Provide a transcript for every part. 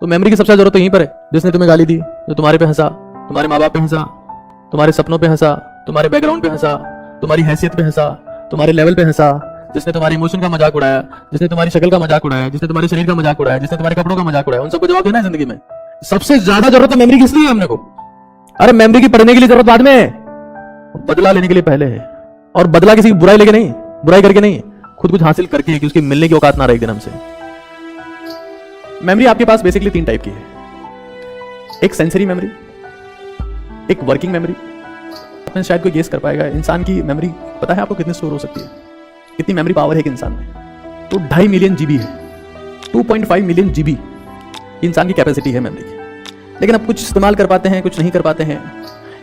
तो मेमोरी की सबसे ज्यादा जरूरत तो यहीं पर है, जिसने तुम्हें गाली दी, जो तुम्हारे पे हंसा, तुम्हारे माँ बाप पे हंसा, तुम्हारे सपनों पे हंसा, तुम्हारे बैकग्राउंड पे हंसा, तुम्हारी हैसियत पे हंसा, तुम्हारे लेवल पे हंसा, जिसने तुम्हारे इमोशन का मजाक उड़ाया, जिसने तुम्हारी शक्ल का मजाक उड़ाया, जिसने तुम्हारे शरीर का मजाक उड़ाया, जिसने तुम्हारे कपड़ों का मजाक उड़ाया, उन सबको जवाब देना है जिंदगी में। सबसे ज्यादा जरूरत है मेमोरी की, इसलिए हमने को। अरे मेमोरी की पढ़ने के लिए जरूरत बाद में है, बदला लेने के लिए पहले है। और बदला किसी की बुराई लेके नहीं, बुराई करके नहीं, खुद कुछ हासिल करके कि उसकी मिलने की औकात ना रहे एक दिन हमसे। मेमोरी आपके पास बेसिकली 3 टाइप की है। एक सेंसरी मेमोरी, एक वर्किंग मेमोरी। आपने शायद कोई गेस कर पाएगा इंसान की मेमोरी पता है आपको कितनी स्टोर हो सकती है, कितनी मेमोरी पावर है एक इंसान में? तो 2.5 मिलियन जीबी है, 2.5 मिलियन जीबी इंसान की कैपेसिटी है मेमोरी की। लेकिन अब कुछ इस्तेमाल कर पाते हैं, कुछ नहीं कर पाते हैं।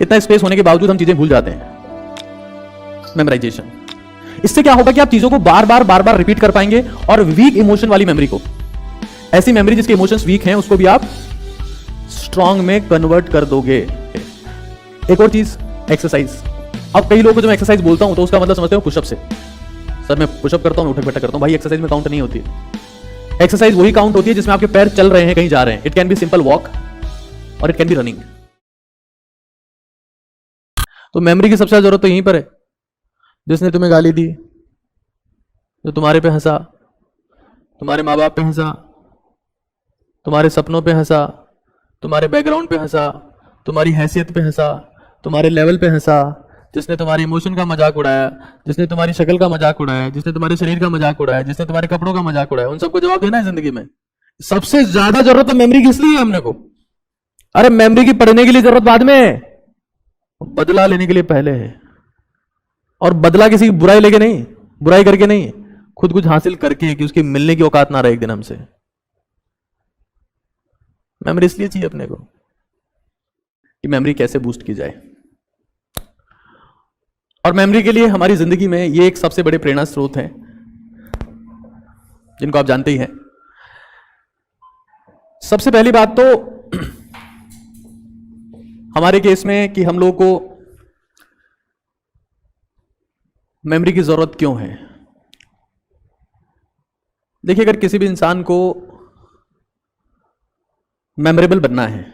इतना स्पेस होने के बावजूद हम चीजें भूल जाते हैं। मेमोराइजेशन, इससे क्या होगा कि आप चीजों को बार बार रिपीट कर पाएंगे। और वीक इमोशन वाली मेमोरी को, ऐसी मेमोरी जिसके इमोशंस वीक हैं, उसको भी आप स्ट्रांग में कन्वर्ट कर दोगे। एक और चीज, एक्सरसाइज। अब कई लोगों को जब एक्सरसाइज बोलता हूं तो उसका मतलब समझते हो पुशअप से। सर मैं पुशअप करता हूं, उठक बैठक करता हूं। भाई एक्सरसाइज में काउंट नहीं होती है। एक्सरसाइज वही काउंट होती है जिसमें आपके पैर चल रहे हैं, कहीं जा रहे हैं। It can be simple walk और इट कैन बी रनिंग। तो मेमोरी की सबसे ज्यादा जरूरत तो यहीं पर है, जिसने तुम्हें गाली दी, जो तुम्हारे पे हंसा, तुम्हारे माँ बाप पे हंसा, तुम्हारे सपनों पे हंसा, तुम्हारे बैकग्राउंड पे हंसा, तुम्हारी हैसियत पे हंसा, तुम्हारे लेवल पे हंसा, जिसने तुम्हारे इमोशन का मजाक उड़ाया, जिसने तुम्हारी शक्ल का मजाक उड़ाया, जिसने तुम्हारे शरीर का मजाक उड़ाया, जिसने तुम्हारे कपड़ों का मजाक उड़ाया, उन सबको जवाब देना है जिंदगी में। सबसे ज्यादा जरूरत है मेमोरी की, इसलिए हमने को। अरे मेमोरी की पढ़ने के लिए जरूरत बाद में है, बदला लेने के लिए पहले है। और बदला किसी की बुराई लेके नहीं, बुराई करके नहीं, खुद कुछ हासिल करके कि उसकी मिलने की औकात ना रहे एक दिन हमसे। मेमोरी इसलिए चाहिए अपने को कि मेमोरी कैसे बूस्ट की जाए। और मेमोरी के लिए हमारी जिंदगी में ये एक सबसे बड़े प्रेरणा स्रोत हैं, जिनको आप जानते ही हैं। सबसे पहली बात तो हमारे केस में कि हम लोगों को मेमोरी की जरूरत क्यों है। देखिए, अगर किसी भी इंसान को मेमोरेबल बनना है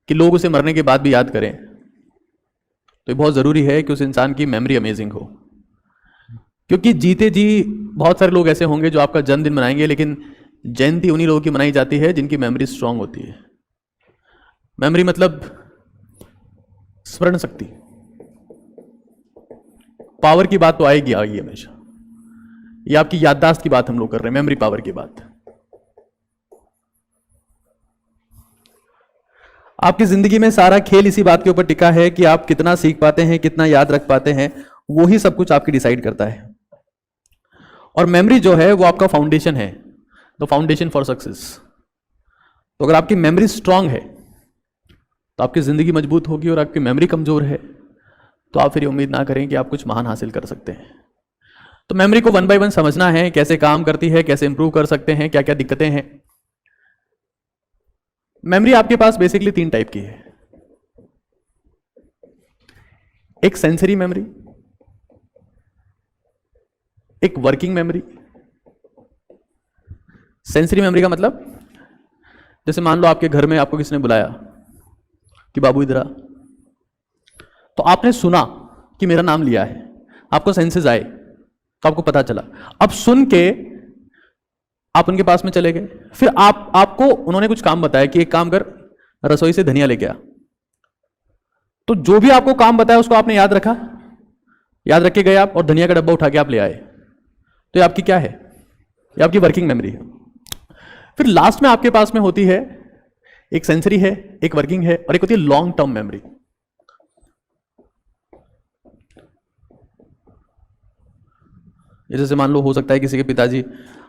कि लोग उसे मरने के बाद भी याद करें, तो ये बहुत जरूरी है कि उस इंसान की मेमोरी अमेजिंग हो। क्योंकि जीते जी बहुत सारे लोग ऐसे होंगे जो आपका जन्मदिन मनाएंगे, लेकिन जयंती उन्हीं लोगों की मनाई जाती है जिनकी मेमोरी स्ट्रांग होती है। मेमोरी मतलब स्मरण शक्ति, पावर की बात तो आएगी हमेशा। ये आपकी याददाश्त की बात हम लोग कर रहे हैं, मेमोरी पावर की बात। आपकी जिंदगी में सारा खेल इसी बात के ऊपर टिका है कि आप कितना सीख पाते हैं, कितना याद रख पाते हैं, वो ही सब कुछ आपकी डिसाइड करता है। और मेमोरी जो है वो आपका फाउंडेशन है, द फाउंडेशन फॉर सक्सेस। तो अगर आपकी मेमोरी स्ट्रांग है तो आपकी जिंदगी मजबूत होगी, और आपकी मेमोरी कमजोर है तो आप फिर उम्मीद ना करें कि आप कुछ महान हासिल कर सकते हैं। तो मेमोरी को 1 बाय 1 समझना है, कैसे काम करती है, कैसे इंप्रूव कर सकते हैं, क्या क्या दिक्कतें हैं। मेमोरी आपके पास बेसिकली 3 टाइप की है। एक सेंसरी मेमोरी, एक वर्किंग मेमोरी। सेंसरी मेमोरी का मतलब, जैसे मान लो आपके घर में आपको किसने बुलाया कि बाबू इधर आ, तो आपने सुना कि मेरा नाम लिया है, आपको सेंसेस आए, तो आपको पता चला। अब सुन के आप उनके पास में चले गए, फिर आपको उन्होंने कुछ काम बताया कि एक काम कर, रसोई से धनिया लेके आ। तो जो भी आपको काम बताया उसको आपने याद रखा, याद रख के गए आप, और धनिया का डब्बा उठा के आप ले आए। तो ये आपकी क्या है? ये आपकी वर्किंग मेमोरी है। फिर लास्ट में आपके पास में होती है, एक सेंसरी है, एक वर्किंग है, और एक होती है लॉन्ग टर्म मेमोरी। जैसे मान लो, हो सकता है किसी के पिताजी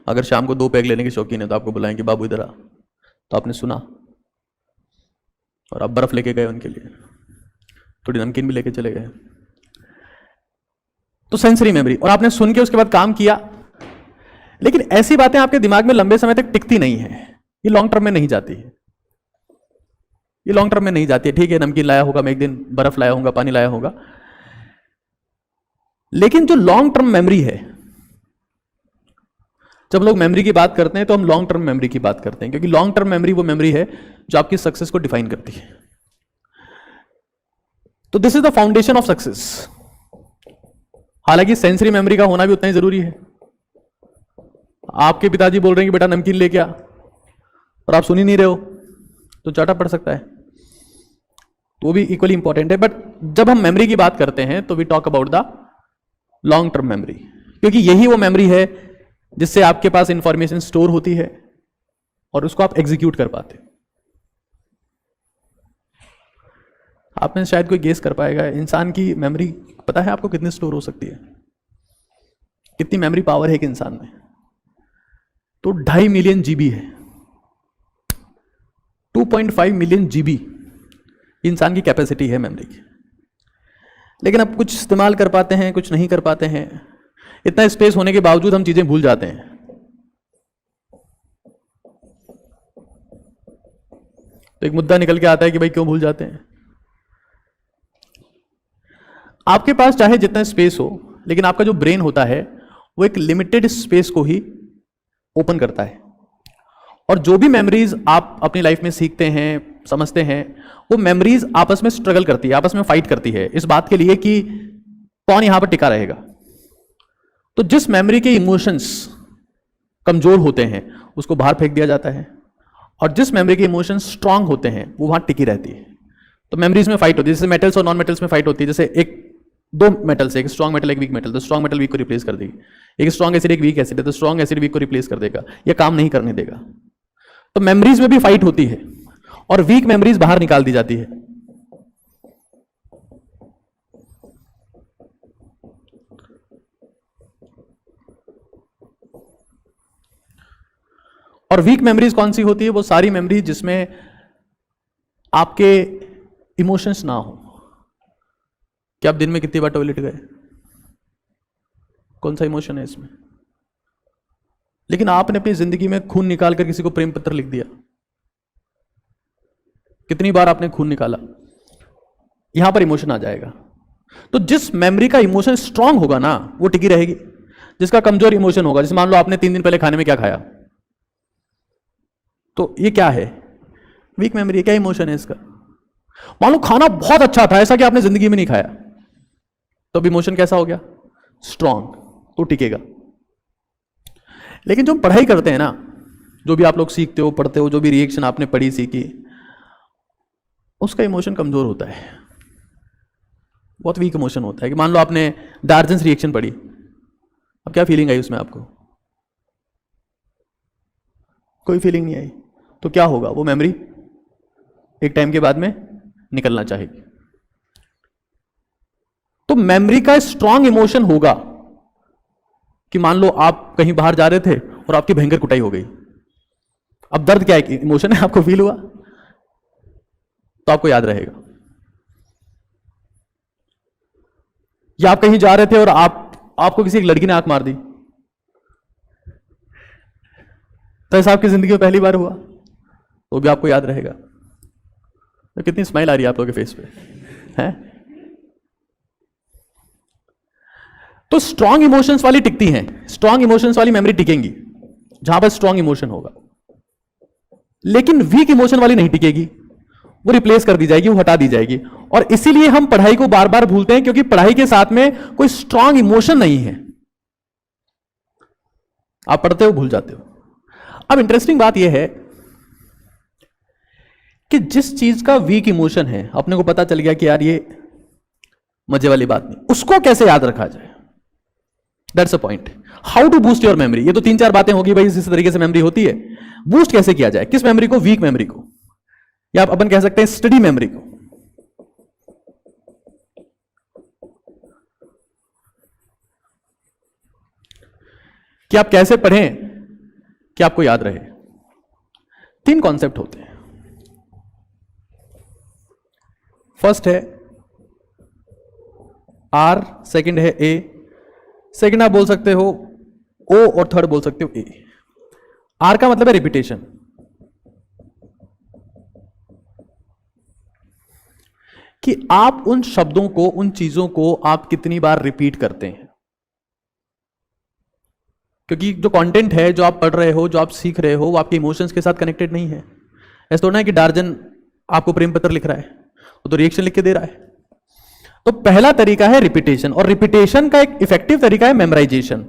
अगर शाम को 2 पैग लेने के शौकीन है तो आपको बुलाएं कि बाबू इधर आ, तो आपने सुना और आप बर्फ लेके गए उनके लिए, थोड़ी नमकीन भी लेके चले गए। तो सेंसरी मेमोरी, और आपने सुन के उसके बाद काम किया। लेकिन ऐसी बातें आपके दिमाग में लंबे समय तक टिकती नहीं है, ये लॉन्ग टर्म में नहीं जाती है, ये लॉन्ग टर्म में नहीं जाती है। ठीक है, नमकीन लाया होगा मैं एक दिन, बर्फ लाया होगा, पानी लाया होगा, लेकिन जो लॉन्ग टर्म मेमोरी है, जब लोग मेमोरी की बात करते हैं तो हम लॉन्ग टर्म मेमोरी की बात करते हैं, क्योंकि लॉन्ग टर्म मेमोरी वो मेमोरी है जो आपकी सक्सेस को डिफाइन करती है। तो this is the foundation of success. हालांकि सेंसरी मेमोरी का होना भी उतना ही जरूरी है। आपके पिताजी बोल रहे हैं कि बेटा नमकीन लेके आ, और आप सुन ही नहीं रहे हो, तो चाटा पड़ सकता है, तो वो भी इक्वली इंपॉर्टेंट है। बट जब हम मेमोरी की बात करते हैं तो we talk about the long term memory, क्योंकि यही वो मेमोरी है जिससे आपके पास इंफॉर्मेशन स्टोर होती है और उसको आप एग्जीक्यूट कर पाते। आप में शायद कोई गेस कर पाएगा, इंसान की मेमोरी पता है आपको कितनी स्टोर हो सकती है? कितनी मेमोरी पावर है एक इंसान में? तो 2.5 मिलियन जीबी है। 2.5 मिलियन जीबी इंसान की कैपेसिटी है मेमोरी की। लेकिन अब कुछ इस्तेमाल कर पाते हैं, कुछ नहीं कर पाते हैं। इतना स्पेस होने के बावजूद हम चीजें भूल जाते हैं। तो एक मुद्दा निकल के आता है कि भाई क्यों भूल जाते हैं? आपके पास चाहे जितना स्पेस हो, लेकिन आपका जो ब्रेन होता है वो एक लिमिटेड स्पेस को ही ओपन करता है। और जो भी मेमोरीज आप अपनी लाइफ में सीखते हैं, समझते हैं, वो मेमोरीज आपस में स्ट्रगल करती है, आपस में फाइट करती है इस बात के लिए कि कौन यहां पर टिका रहेगा। तो जिस मेमोरी के इमोशंस कमजोर होते हैं उसको बाहर फेंक दिया जाता है, और जिस मेमोरी के इमोशंस स्ट्रांग होते हैं वो वहां टिकी रहती है। तो मेमोरीज में फाइट होती है, जैसे मेटल्स और नॉन मेटल्स में फाइट होती है। जैसे एक दो मेटल्स, एक स्ट्रांग मेटल एक वीक मेटल, तो स्ट्रांग मेटल वीक को रिप्लेस कर देगी। एक स्ट्रांग एसिड एक वीक एसिड है, तो स्ट्रांग एसिड वीक को रिप्लेस कर देगा, ये काम नहीं करने देगा। तो मेमोरीज में भी फाइट होती है और वीक मेमोरीज बाहर निकाल दी जाती है। और वीक मेमोरीज कौन सी होती है? वो सारी मेमोरी जिसमें आपके इमोशंस ना हो। कि आप दिन में कितनी बार टॉयलेट गए, कौन सा इमोशन है इसमें? लेकिन आपने अपनी जिंदगी में खून निकाल कर किसी को प्रेम पत्र लिख दिया, कितनी बार आपने खून निकाला, यहां पर इमोशन आ जाएगा। तो जिस मेमोरी का इमोशन स्ट्रांग होगा ना वो टिकी रहेगी। जिसका कमजोर इमोशन होगा, जैसे मान लो आपने 3 दिन पहले खाने में क्या खाया, तो ये क्या है? Week memory. क्या इमोशन है इसका? मान लो खाना बहुत अच्छा था, ऐसा कि आपने जिंदगी में नहीं खाया, तो अब इमोशन कैसा हो गया? स्ट्रांग, तो टिकेगा। लेकिन जो पढ़ाई करते हैं ना, जो भी आप लोग सीखते हो, पढ़ते हो, जो भी रिएक्शन आपने पढ़ी सीखी, उसका इमोशन कमजोर होता है, बहुत वीक इमोशन होता है। कि मान लो आपने डार्जन्स रिएक्शन पढ़ी, अब क्या फीलिंग आई उसमें आपको? कोई फीलिंग नहीं आई। तो क्या होगा? वो मेमोरी एक टाइम के बाद में निकलना चाहेगी। तो मेमोरी का स्ट्रांग इमोशन होगा कि मान लो आप कहीं बाहर जा रहे थे और आपकी भयंकर कुटाई हो गई। अब दर्द क्या है? इमोशन है, आपको फील हुआ, तो आपको याद रहेगा। या आप कहीं जा रहे थे और आपको किसी एक लड़की ने आंख मार दी, तो ऐसा आपकी जिंदगी में पहली बार हुआ, तो भी आपको याद रहेगा। तो कितनी स्माइल आ रही है आप लोगों के फेस पे, हैं? तो स्ट्रांग इमोशंस वाली टिकती हैं, स्ट्रांग इमोशंस वाली मेमोरी टिकेंगी जहां पर स्ट्रांग इमोशन होगा। लेकिन वीक इमोशन वाली नहीं टिकेगी, वो रिप्लेस कर दी जाएगी, वो हटा दी जाएगी। और इसीलिए हम पढ़ाई को बार बार भूलते हैं, क्योंकि पढ़ाई के साथ में कोई स्ट्रांग इमोशन नहीं है। आप पढ़ते हो, भूल जाते हो। अब इंटरेस्टिंग बात यह है कि जिस चीज का वीक इमोशन है, अपने को पता चल गया कि यार ये मजे वाली बात नहीं, उसको कैसे याद रखा जाए? That's a point. How to boost your memory. ये तो 3-4 बातें होगी भाई, इस तरीके से मेमोरी होती है। बूस्ट कैसे किया जाए? किस मेमोरी को? वीक मेमोरी को, या आप अपन कह सकते हैं स्टडी मेमोरी को। कि आप कैसे पढ़ें कि आपको याद रहे। 3 कॉन्सेप्ट होते हैं। फर्स्ट है आर, सेकंड है ए, सेकंड आप बोल सकते हो ओ, और थर्ड बोल सकते हो ए। आर का मतलब है रिपीटेशन। कि आप उन शब्दों को, उन चीजों को आप कितनी बार रिपीट करते हैं। क्योंकि जो कंटेंट है, जो आप पढ़ रहे हो, जो आप सीख रहे हो, वो आपके इमोशंस के साथ कनेक्टेड नहीं है। ऐसा थोड़ा है कि डार्जन आपको प्रेम पत्र लिख रहा है, वो तो रिएक्शन लिख के दे रहा है। तो पहला तरीका है रिपीटेशन, और रिपीटेशन का एक इफेक्टिव तरीका है मेमोराइजेशन।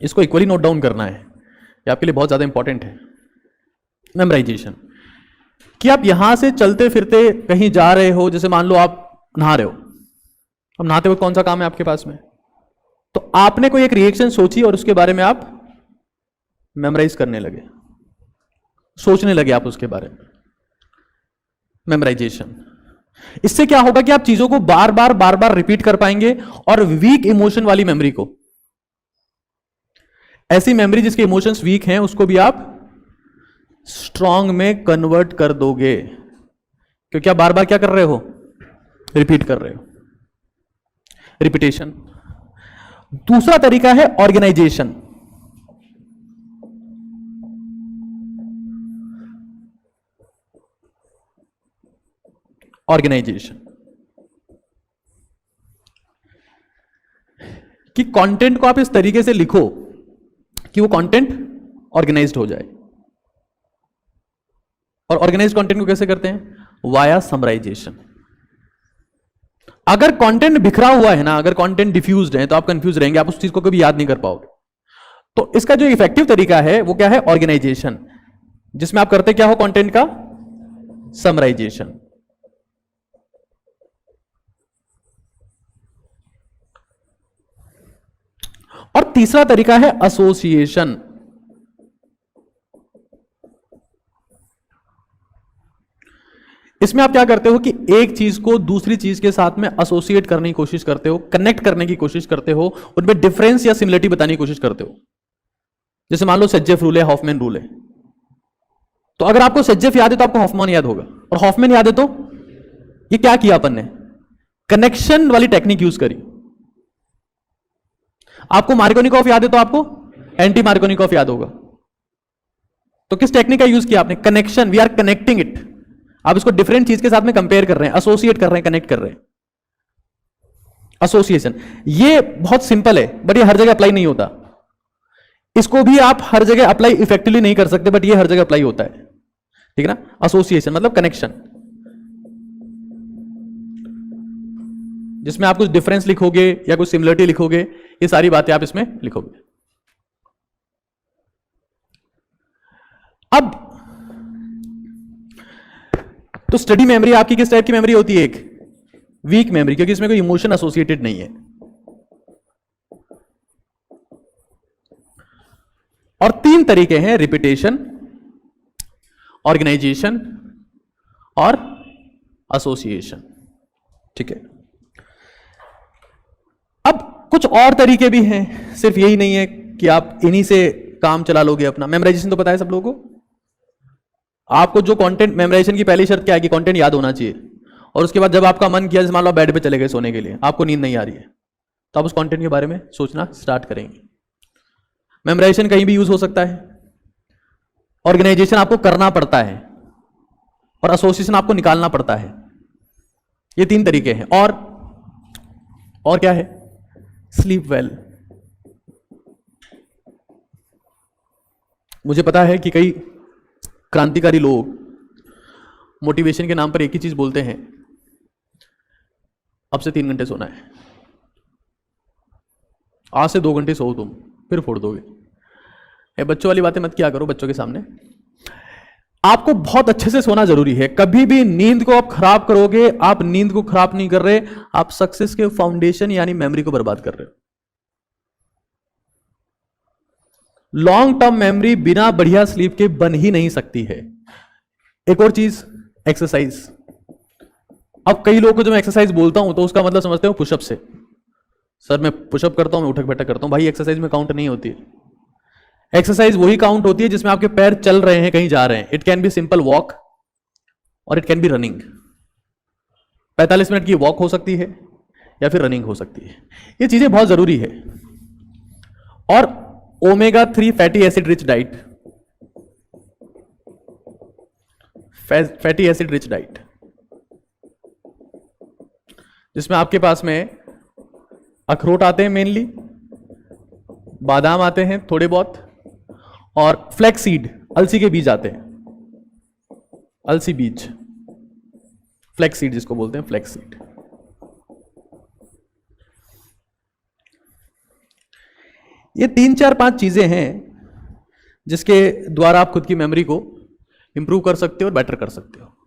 इसको इक्वली नोट डाउन करना है, ये आपके लिए बहुत ज्यादा इंपॉर्टेंट है। मेमोराइजेशन कि आप यहां से चलते फिरते कहीं जा रहे हो, जैसे मान लो आप नहा रहे हो। अब नहाते वक्त कौन सा काम है आपके पास में? तो आपने कोई एक रिएक्शन सोची और उसके बारे में आप मेमोराइज करने लगे, सोचने लगे आप उसके बारे में। मेमोराइजेशन, इससे क्या होगा कि आप चीजों को बार बार रिपीट कर पाएंगे, और वीक इमोशन वाली मेमोरी को, ऐसी मेमोरी जिसके इमोशंस वीक हैं, उसको भी आप स्ट्रांग में कन्वर्ट कर दोगे, क्योंकि आप बार बार क्या कर रहे हो? रिपीट कर रहे हो। रिपीटेशन। दूसरा तरीका है ऑर्गेनाइजेशन। ऑर्गेनाइजेशन कि कंटेंट को आप इस तरीके से लिखो कि वो कंटेंट ऑर्गेनाइज्ड हो जाए। और ऑर्गेनाइज्ड कंटेंट को कैसे करते हैं? Via summarization. अगर कंटेंट बिखरा हुआ है ना, अगर कंटेंट डिफ्यूज्ड है, तो आप कंफ्यूज रहेंगे, आप उस चीज को कभी याद नहीं कर पाओगे। तो इसका जो इफेक्टिव तरीका है वो क्या है? ऑर्गेनाइजेशन, जिसमें आप करते क्या हो? कंटेंट का समराइजेशन। और तीसरा तरीका है एसोसिएशन। इसमें आप क्या करते हो कि एक चीज को दूसरी चीज के साथ में एसोसिएट करने की कोशिश करते हो, कनेक्ट करने की कोशिश करते हो, उनमें डिफरेंस या सिमिलरिटी बताने की कोशिश करते हो। जैसे मान लो सेजेफ रूल है, हॉफमैन रूल है। तो अगर आपको सेजेफ याद है तो आपको हॉफमैन याद होगा, और हॉफमैन याद है तो ये क्या किया अपन ने? कनेक्शन वाली टेक्निक यूज करी। आपको मार्कोनिकॉफ याद है तो आपको एंटी मार्कोनिकॉफ याद होगा। तो किस टेक्निक का यूज किया आपने? Connection. We are connecting it. आप इसको डिफरेंट चीज के साथ में कंपेयर कर रहे हैं, एसोसिएट कर रहे हैं, कनेक्ट कर रहे हैं। एसोसिएशन ये बहुत सिंपल है, बट ये हर जगह अप्लाई नहीं होता। इसको भी आप हर जगह अप्लाई इफेक्टिवली नहीं कर सकते, बट ये हर जगह अप्लाई होता है। ठीक है ना? एसोसिएशन मतलब कनेक्शन, जिसमें आप कुछ डिफरेंस लिखोगे या कुछ सिमिलरिटी लिखोगे, ये सारी बातें आप इसमें लिखोगे। अब तो स्टडी मेमोरी आपकी किस टाइप की मेमोरी होती है? एक वीक मेमोरी, क्योंकि इसमें कोई इमोशन एसोसिएटेड नहीं है। और तीन तरीके हैं, रिपीटेशन, ऑर्गेनाइजेशन और एसोसिएशन। ठीक है। अब कुछ और तरीके भी हैं, सिर्फ यही नहीं है कि आप इन्हीं से काम चला लोगे अपना। मेमोराइजेशन तो पता है सब लोगों को। आपको जो कंटेंट, मेमोराइजेशन की पहली शर्त क्या है कि कंटेंट याद होना चाहिए। और उसके बाद जब आपका मन किया, जैसे मान लो आप बेड पे चले गए सोने के लिए, आपको नींद नहीं आ रही है, तो आप उस कंटेंट के बारे में सोचना स्टार्ट करेंगे। मेमोराइजेशन कहीं भी यूज हो सकता है, ऑर्गेनाइजेशन आपको करना पड़ता है, और एसोसिएशन आपको निकालना पड़ता है। ये तीन तरीके हैं। और क्या है? Sleep well. मुझे पता है कि कई क्रांतिकारी लोग मोटिवेशन के नाम पर एक ही चीज बोलते हैं, अब से 3 घंटे सोना है, आज से 2 घंटे सो तुम, फिर फोड़ दोगे। ये बच्चों वाली बातें मत किया करो बच्चों के सामने। आपको बहुत अच्छे से सोना जरूरी है। कभी भी नींद को आप खराब करोगे, आप नींद को खराब नहीं कर रहे, आप सक्सेस के फाउंडेशन यानी मेमोरी को बर्बाद कर रहे हो। लॉन्ग टर्म मेमोरी बिना बढ़िया स्लीप के बन ही नहीं सकती है। एक और चीज, एक्सरसाइज। अब कई लोगों को जब मैं एक्सरसाइज बोलता हूं तो उसका मतलब समझते हो पुशअप से। सर मैं पुशअप करता हूं, मैं उठक बैठक करता हूं। भाई एक्सरसाइज में काउंट नहीं होती है। एक्सरसाइज वही काउंट होती है जिसमें आपके पैर चल रहे हैं, कहीं जा रहे हैं। It can be simple walk और it can be running. 45 minute की वॉक हो सकती है या फिर रनिंग हो सकती है। ये चीजें बहुत जरूरी है। और omega 3 fatty acid rich diet, fatty acid rich diet, जिसमें आपके पास में अखरोट आते हैं मेनली, बादाम आते हैं थोड़े बहुत, और फ्लैक्स सीड, अलसी के बीज आते हैं, अलसी बीज, फ्लैक्स सीड जिसको बोलते हैं, फ्लैक्स सीड। ये 3 4 5 चीजें हैं जिसके द्वारा आप खुद की मेमोरी को इंप्रूव कर सकते हो और बेटर कर सकते हो।